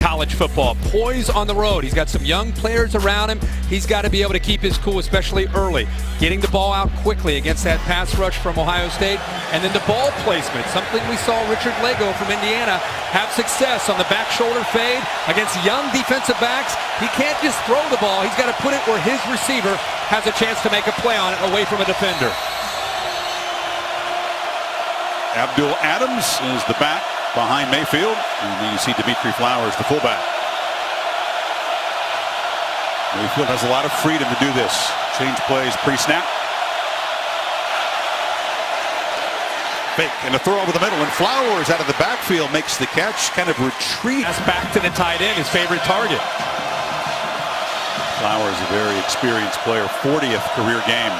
college football. Poise on the road. He's got some young players around him. He's got to be able to keep his cool, especially early. Getting the ball out quickly against that pass rush from Ohio State. And then the ball placement, something we saw Richard Lego from Indiana have success on the back shoulder fade against young defensive backs. He can't just throw the ball. He's got to put it where his receiver has a chance to make a play on it away from a defender. Abdul Adams is the back behind Mayfield, and then you see Dimitri Flowers, the fullback. Mayfield has a lot of freedom to do this. Change plays pre-snap. Fake and a throw over the middle, and Flowers out of the backfield makes the catch, kind of retreat. That's back to the tight end, his favorite target. Flowers, a very experienced player, 40th career game.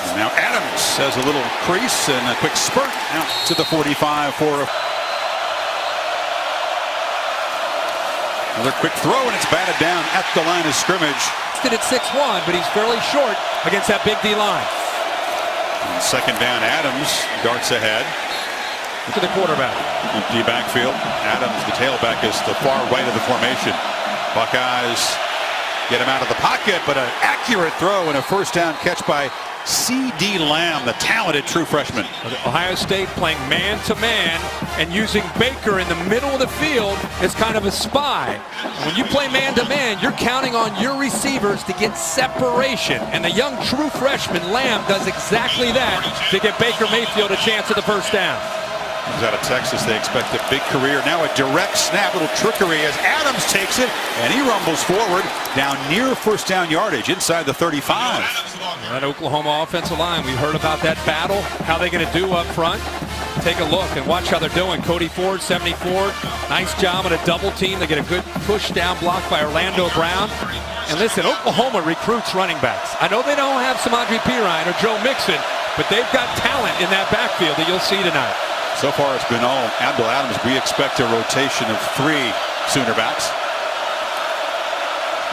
And now Adams has a little crease and a quick spurt out to the 45 for another quick throw, and it's batted down at the line of scrimmage. At 6'1", but he's fairly short against that big D line. And second down, Adams darts ahead to the quarterback. Empty backfield. Adams, the tailback, is the far right of the formation. Buckeyes get him out of the pocket, but an accurate throw and a first down catch by C.D. Lamb, the talented true freshman. Ohio State playing man-to-man and using Baker in the middle of the field as kind of a spy. When you play man-to-man, you're counting on your receivers to get separation. And the young true freshman, Lamb, does exactly that to get Baker Mayfield a chance at the first down. He's out of Texas. They expect a big career. Now a direct snap, little trickery as Adams takes it, and he rumbles forward down near first down yardage inside the 35. That Oklahoma offensive line, we heard about that battle, how they're going to do up front. Take a look and watch how they're doing. Cody Ford, 74, nice job on a double team. They get a good push down block by Orlando Brown. And listen, Oklahoma recruits running backs. I know they don't have Samaje Perine or Joe Mixon, but they've got talent in that backfield that you'll see tonight. So far it's been all Abdul Adams. We expect a rotation of 3 Sooner backs.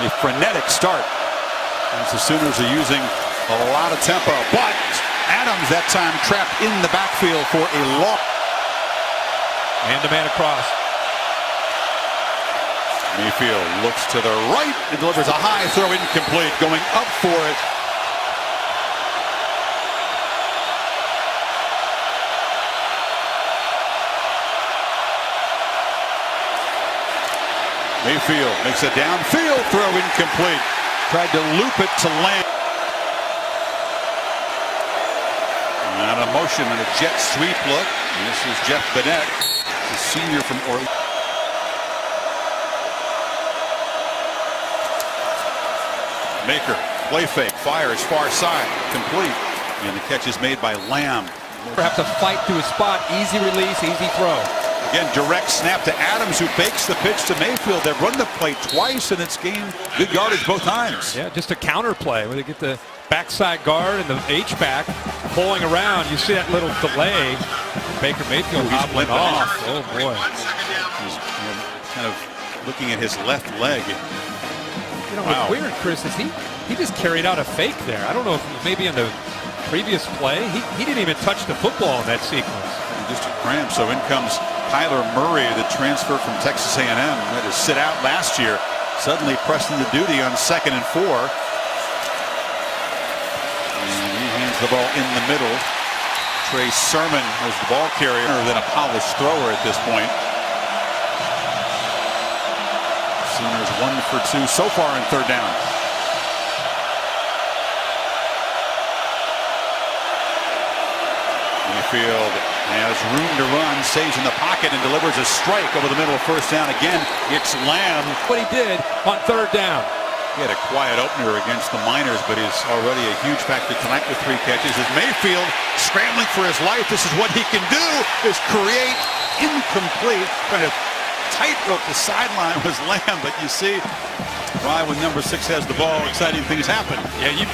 A frenetic start as the Sooners are using a lot of tempo, but Adams that time trapped in the backfield for a loss. Man-to-man across. Mayfield looks to the right and delivers a high throw, incomplete, going up for it. Mayfield makes a downfield throw, incomplete. Tried to loop it to Lamb. And a motion and a jet sweep look. And this is Jeff Bennett, the senior from Orlando. Maker, play fake, fires far side, complete. And the catch is made by Lamb. Have to fight to a spot, easy release, easy throw. Again, direct snap to Adams, who fakes the pitch to Mayfield. They've run the play twice, and it's gained good yardage both times. Yeah, just a counter play where they get the backside guard and the H-back pulling around. You see that little delay. Baker Mayfield hobbling off. Oh, boy. He's kind of looking at his left leg. You know, what's weird, Chris, is he just carried out a fake there. I don't know if maybe in the previous play, he didn't even touch the football in that sequence. Just a cramp, so in comes Kyler Murray, the transfer from Texas A&M, had to sit out last year, suddenly pressed into duty on 2nd and 4. And he hands the ball in the middle. Trey Sermon was the ball carrier, than a polished thrower at this point. Sooners 1 for 2 so far in 3rd down. Mayfield has room to run, stays in the pocket, and delivers a strike over the middle of first down. Again, it's Lamb. What he did on 3rd down. He had a quiet opener against the Miners, but he's already a huge factor tonight with 3 catches. As Mayfield scrambling for his life, this is what he can do, is create incomplete. Trying to tightrope the sideline was Lamb, but you see why when number 6 has the ball, exciting things happen. Yeah, you're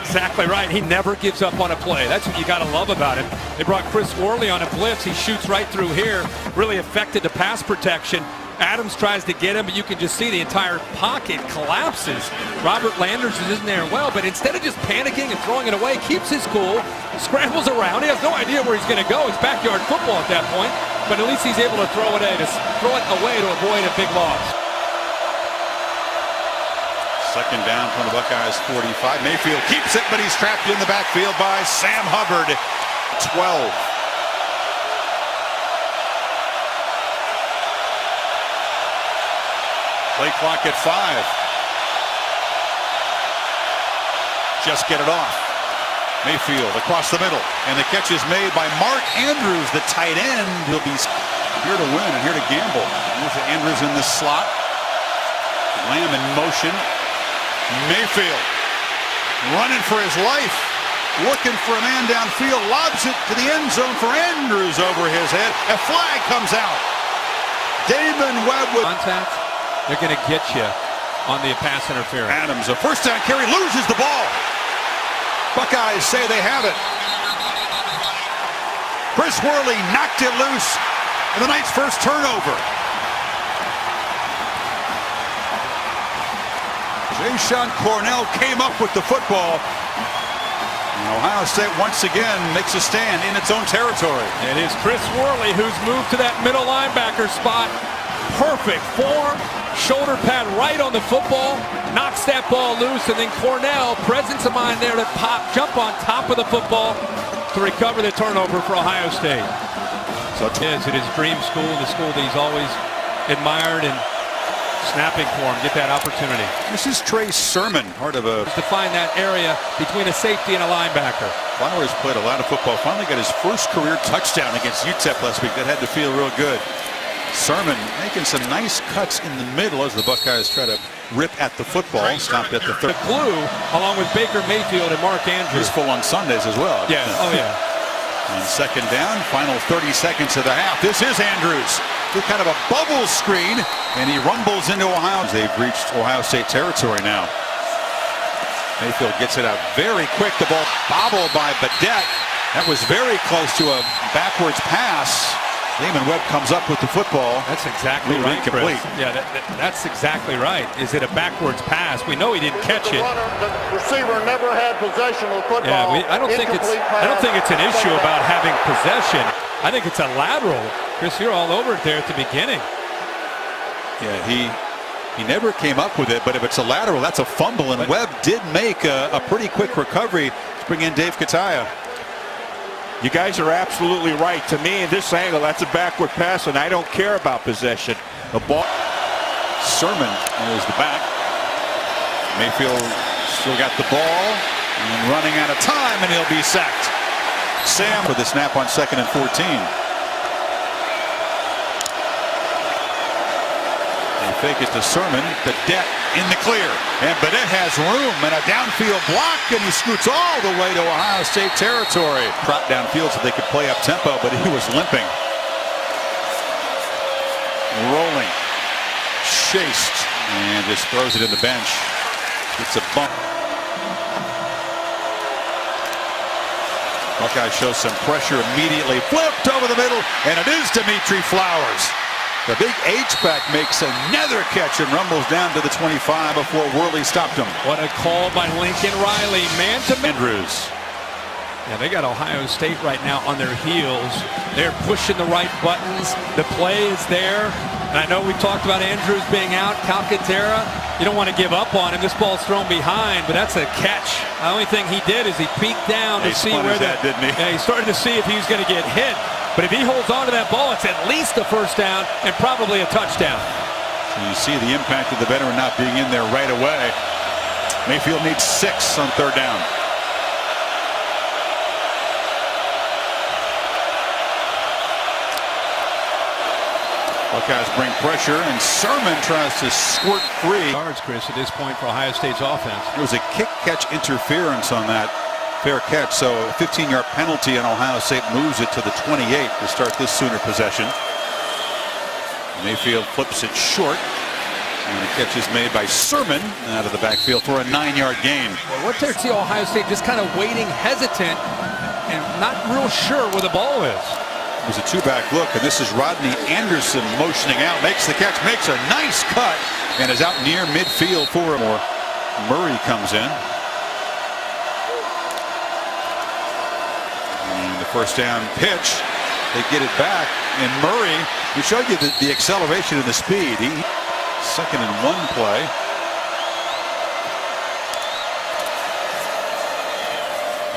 exactly right. He never gives up on a play. That's what you got to love about him. They brought Chris Worley on a blitz. He shoots right through here, really affected the pass protection. Adams tries to get him, but you can just see the entire pocket collapses. Robert Landers is in there well, but instead of just panicking and throwing it away, keeps his cool, scrambles around. He has no idea where he's going to go. It's backyard football at that point. but at least he's able to throw it away to avoid a big loss. Second down from the Buckeyes 45. Mayfield keeps it, but he's trapped in the backfield by Sam Hubbard. 12. Play clock at 5. Just get it off. Mayfield across the middle, and the catch is made by Mark Andrews, the tight end. He'll be here to win and here to gamble. There's Andrews in the slot. Lamb in motion. Mayfield running for his life, looking for a man downfield, lobs it to the end zone for Andrews over his head. A flag comes out. Damon Webb with contact. They're going to get you on the pass interference. Adams, a first down carry, loses the ball. Buckeyes say they have it. Chris Worley knocked it loose, and the Knights' first turnover. Jayshon Cornell came up with the football. And Ohio State once again makes a stand in its own territory. It is Chris Worley who's moved to that middle linebacker spot. Perfect form, shoulder pad right on the football, knocks that ball loose, and then Cornell, presence of mind there to jump on top of the football to recover the turnover for Ohio State. So it is dream school, the school that he's always admired, and snapping for him, get that opportunity. This is Trey Sermon, part of a... To find that area between a safety and a linebacker. Flowers played a lot of football, finally got his first career touchdown against UTEP last week. That had to feel real good. Sermon making some nice cuts in the middle as the Buckeyes try to rip at the football. Stopped at the third. The glue, along with Baker Mayfield and Mark Andrews. He's full on Sundays as well. Yeah, oh yeah. And second down, final 30 seconds of the half. This is Andrews. With kind of a bubble screen, and he rumbles into Ohio. They've reached Ohio State territory now. Mayfield gets it out very quick. The ball bobbled by Badette. That was very close to a backwards pass. Damon Webb comes up with the football. That's exactly right, incomplete. Chris. Yeah, that's exactly right. Is it a backwards pass? We know he didn't catch it. The receiver never had possession of the football. Yeah, I don't think it's an issue about having possession. I think it's a lateral. Chris, you're all over it there at the beginning. Yeah, he never came up with it, but if it's a lateral, that's a fumble, and Webb did make a pretty quick recovery to bring in Dave Kataya. You guys are absolutely right. To me, in this angle, that's a backward pass, and I don't care about possession. The ball. Sermon is the back. Mayfield still got the ball and running out of time, and he'll be sacked. Sam for the snap on 2nd and 14. They fake it to Sermon. Badette in the clear, and Badette has room and a downfield block, and he scoots all the way to Ohio State territory. Trot downfield so they could play up tempo, but he was limping. Rolling, chased, and just throws it in the bench. It's a bump. Buckeye shows some pressure immediately, flipped over the middle, and it is Dimitri Flowers. The big H-back makes another catch and rumbles down to the 25 before Worley stopped him. What a call by Lincoln Riley. Man to man. Andrews. Yeah, they got Ohio State right now on their heels. They're pushing the right buttons. The play is there. And I know we talked about Andrews being out. Calcaterra, you don't want to give up on him. This ball's thrown behind, but that's a catch. The only thing he did is he peeked down to see where didn't he? Yeah, he started to see if he was going to get hit. But if he holds on to that ball, it's at least a first down and probably a touchdown. So you see the impact of the veteran not being in there right away. Mayfield needs 6 on 3rd down. Buckeyes bring pressure, and Sermon tries to squirt free. Yards, Chris, at this point for Ohio State's offense. There was a kick-catch interference on that fair catch, so a 15-yard penalty, and Ohio State moves it to the 28 to start this Sooner possession. Mayfield flips it short, and the catch is made by Sermon out of the backfield for a 9-yard gain. Well, what there see Ohio State just kind of waiting, hesitant, and not real sure where the ball is. It was a 2-back look, and this is Rodney Anderson motioning out, makes the catch, makes a nice cut, and is out near midfield for him. Murray comes in. And the first down pitch, they get it back, And Murray, we showed you the acceleration and the speed. He 2nd and 1 play.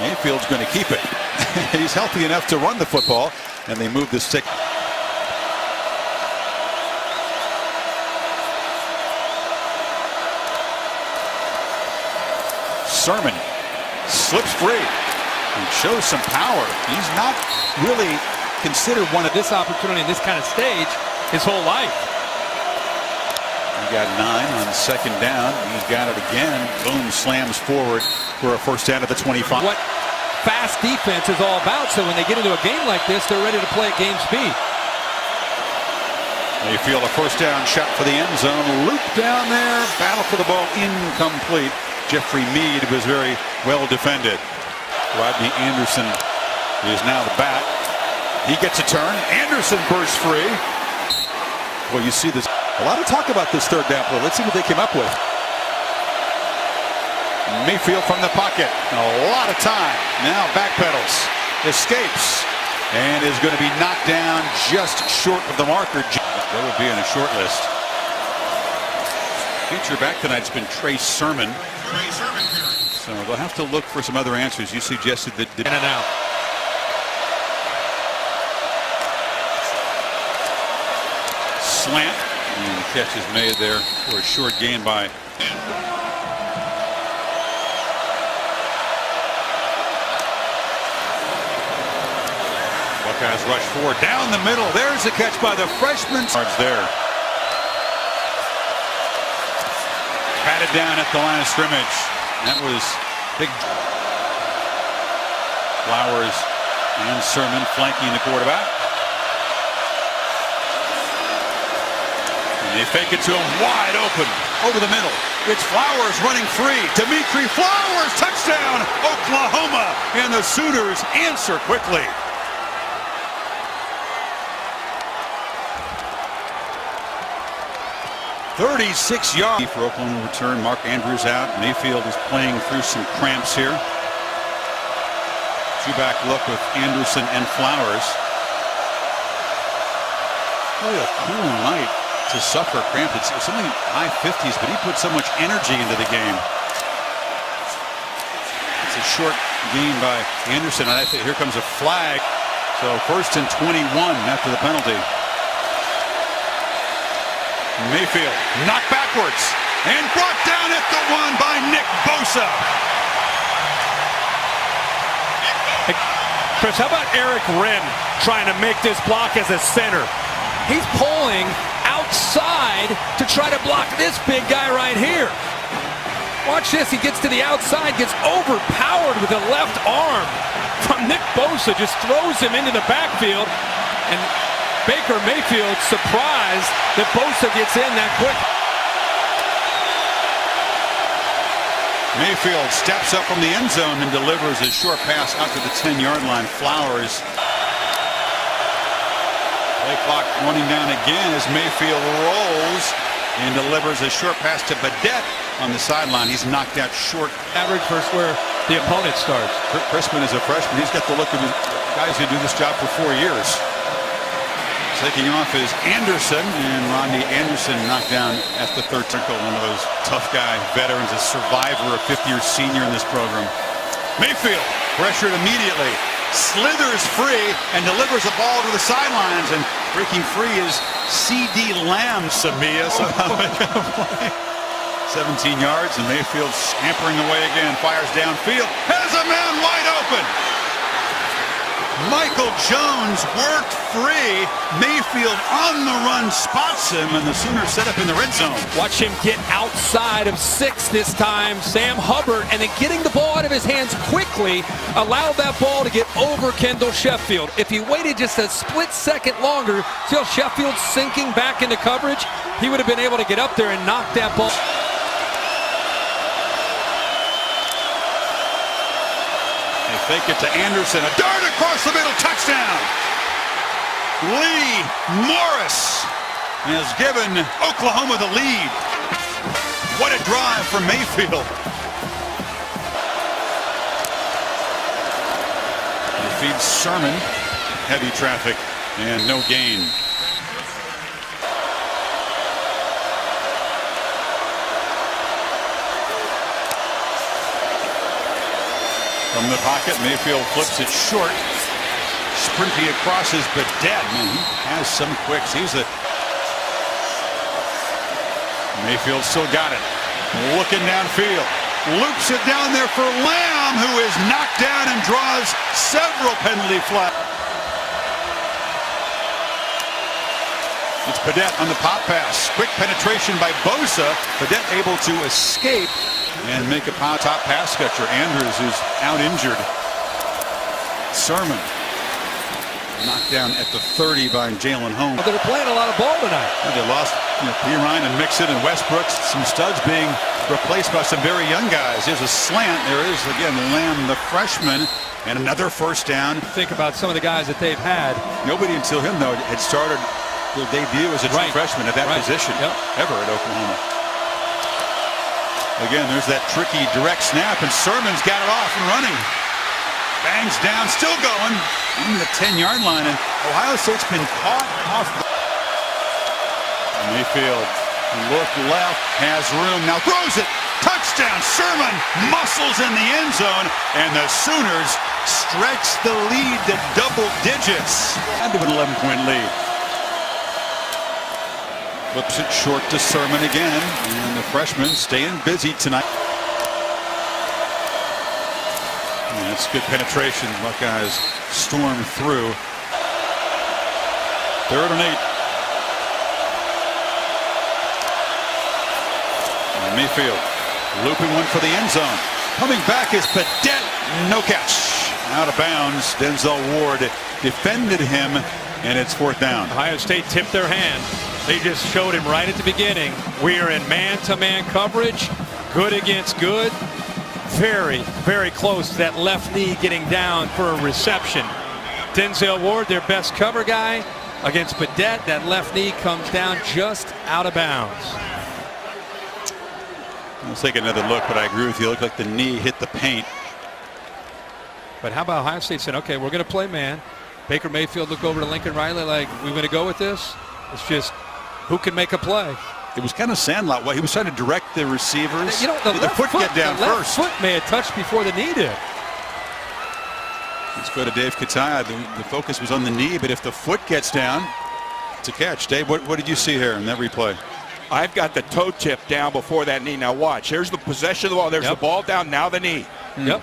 Mayfield's going to keep it. He's healthy enough to run the football, and they move the stick. Sermon slips free and shows some power. He's not really considered one of This opportunity in this kind of stage his whole life. He got 9 on 2nd down. He's got it again. Boom, slams forward for a first down at the 25. What fast defense is all about, so when they get into a game like this, they're ready to play at game speed. Mayfield, a first down shot for the end zone. Loop down there. Battle for the ball. Incomplete. Jeffrey Mead was very well defended. Rodney Anderson is now the bat. He gets a turn. Anderson bursts free. Well, you see this. A lot of talk about this third down play. Let's see what they came up with. Mayfield from the pocket. A lot of time. Now backpedals. Escapes. And is going to be knocked down just short of the marker. That would be in a short list. Feature back tonight's been Trey Sermon. So they'll have to look for some other answers. You suggested that. In and out. Slant. And the catch is made there for a short gain by. Buckeyes rush forward down the middle. There's the catch by the freshman. Yards there. Patted down at the line of scrimmage. That was big. Flowers and Sermon flanking the quarterback. And they fake it to him wide open over the middle. It's Flowers running free. Dimitri Flowers, touchdown, Oklahoma. And the Sooners answer quickly. "36 yards for Oklahoma return. Mark Andrews out. Mayfield is playing through some cramps here. Two-back look with Anderson and Flowers. Really a cool night to suffer cramp. It's something high 50s, but he put so much energy into the game. It's a short gain by Anderson. I think here comes a flag. So 1st and 21 after the penalty. Mayfield knocked backwards and brought down at the 1 by Nick Bosa. Hey, Chris, how about Eric Wren trying to make this block as a center? He's pulling outside to try to block this big guy right here. Watch this. He gets to the outside, gets overpowered with a left arm from Nick Bosa, just throws him into the backfield, and Baker Mayfield surprised that Bosa gets in that quick. Mayfield steps up from the end zone and delivers a short pass out to the 10-yard line. Flowers. Play clock running down again as Mayfield rolls and delivers a short pass to Badette on the sideline. He's knocked out short. Average versus where the opponent starts. Crispin is a freshman. He's got the look of his guys who do this job for 4 years. Taking off is Anderson, and Rodney Anderson knocked down at the 3rd tackle. One of those tough guy veterans, a survivor, a 5th-year senior in this program. Mayfield pressured immediately, slithers free, and delivers the ball to the sidelines. And breaking free is C.D. Lamb, Samia. Somehow making a play. 17 yards, and Mayfield scampering away again. Fires downfield, has a man wide open. Michael Jones worked free. Mayfield on the run spots him, and the Sooners set up in the red zone. Watch him get outside of 6 this time. Sam Hubbard, and then getting the ball out of his hands quickly allowed that ball to get over Kendall Sheffield. If he waited just a split second longer, see how Sheffield's sinking back into coverage? He would have been able to get up there and knock that ball. They fake it to Anderson. A dart across the middle. Touchdown. Lee Morris has given Oklahoma the lead. What a drive from Mayfield. He feeds Sermon. Heavy traffic And no gain. From the pocket, Mayfield flips it short. Sprinty across his Badette. Man, he has some quicks. Mayfield still got it. Looking downfield. Loops it down there for Lamb, who is knocked down and draws several penalty flags. It's Badette on the pop pass. Quick penetration by Bosa. Badette able to escape and make a top pass catcher. Andrews, who's out injured. Sermon knocked down at the 30 by Jalen Holmes. They're playing a lot of ball tonight. They lost Pirine and Mixon and Westbrook. Some studs being replaced by some very young guys. There's a slant. There is, again, Lamb, the freshman, and another first down. Think about some of the guys that they've had. Nobody until him, though, had started their debut as a true freshman at that position ever at Oklahoma. Again, there's that tricky direct snap, and Sermon's got it off and running. Bangs down, still going on the 10-yard line, and Ohio State's been caught off. Mayfield look left, has room, now throws it. Touchdown, Sermon muscles in the end zone, and the Sooners stretch the lead to double digits. And to an 11-point lead. Flips it short to Sermon again, and the freshman staying busy tonight. And that's good penetration. Buckeyes storm through. 3rd and 8. And Mayfield looping one for the end zone. Coming back is Badette. No catch. Out of bounds. Denzel Ward defended him, and it's 4th down. Ohio State tipped their hand. They just showed him right at the beginning. We are in man-to-man coverage. Good against good. Very, very close to that left knee getting down for a reception. Denzel Ward, their best cover guy, against Badette. That left knee comes down just out of bounds. Let's take another look, but I agree with you. It looked like the knee hit the paint. But how about Ohio State said, okay, we're going to play man. Baker Mayfield looked over to Lincoln Riley like, we're going to go with this. It's just who can make a play. It was kind of Sandlot. He was trying to direct the receivers. You know, the foot get down the first. Foot may have touched before the knee did. Let's go to Dave Kataya. The focus was on the knee, but if the foot gets down, it's a catch. Dave, what did you see here in that replay? I've got the toe tip down before that knee. Now watch. Here's the possession of the ball. There's the ball down. Now the knee. Yep.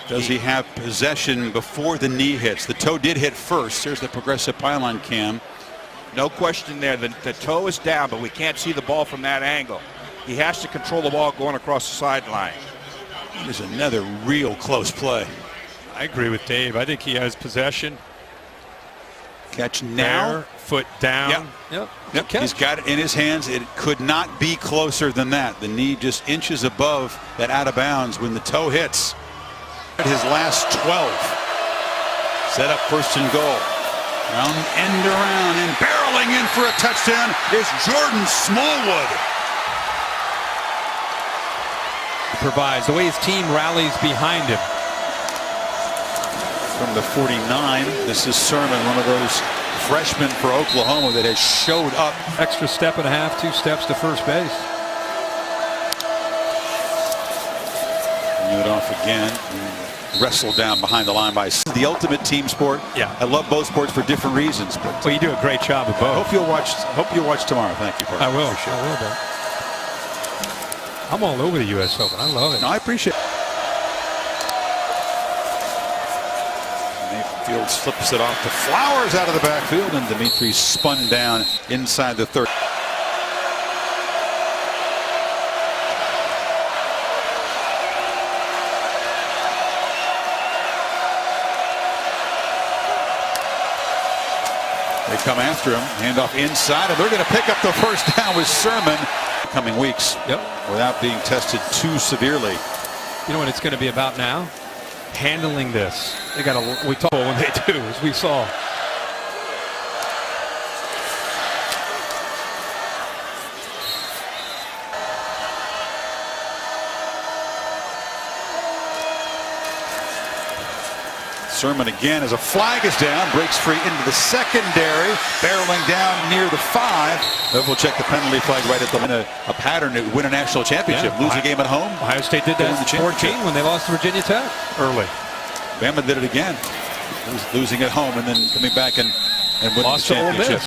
Does he have possession before the knee hits? The toe did hit first. There's the progressive pylon cam. No question there. The toe is down, but we can't see the ball from that angle. He has to control the ball going across the sideline. There's another real close play. I agree with Dave. I think he has possession. Catch now. There, foot down. Yep. He's got it in his hands. It could not be closer than that. The knee just inches above that out of bounds when the toe hits. At his last 12. Set up 1st and goal. Round end around and barreling in for a touchdown is Jordan Smallwood. Provides the way his team rallies behind him. From the 49, this is Sermon, one of those freshmen for Oklahoma that has showed up. Extra step and a half, 2 steps to first base. It off again. Wrestled down behind the line by the ultimate team sport. Yeah, I love both sports for different reasons. But well, you do a great job of both. Hope you'll watch tomorrow. Thank you, partner. I will. I will. But I'm all over the U.S. Open. I love it. No, I appreciate it. Mayfield slips it off to Flowers out of the backfield, and Dimitri spun down inside the 30. They come after him, handoff inside, and they're going to pick up the first down with Sermon. Coming weeks, without being tested too severely. You know what it's going to be about now? Handling this. They got to. We talk when they do, as we saw. Sermon again as a flag is down, breaks free into the secondary, barreling down near the 5. We'll check the penalty flag right at the end. A pattern to win a national championship. Lose a game at home. Ohio State did that in 14 when they lost to Virginia Tech early. Bama did it again, losing at home and then coming back and winning Lost the to Ole championship. Miss.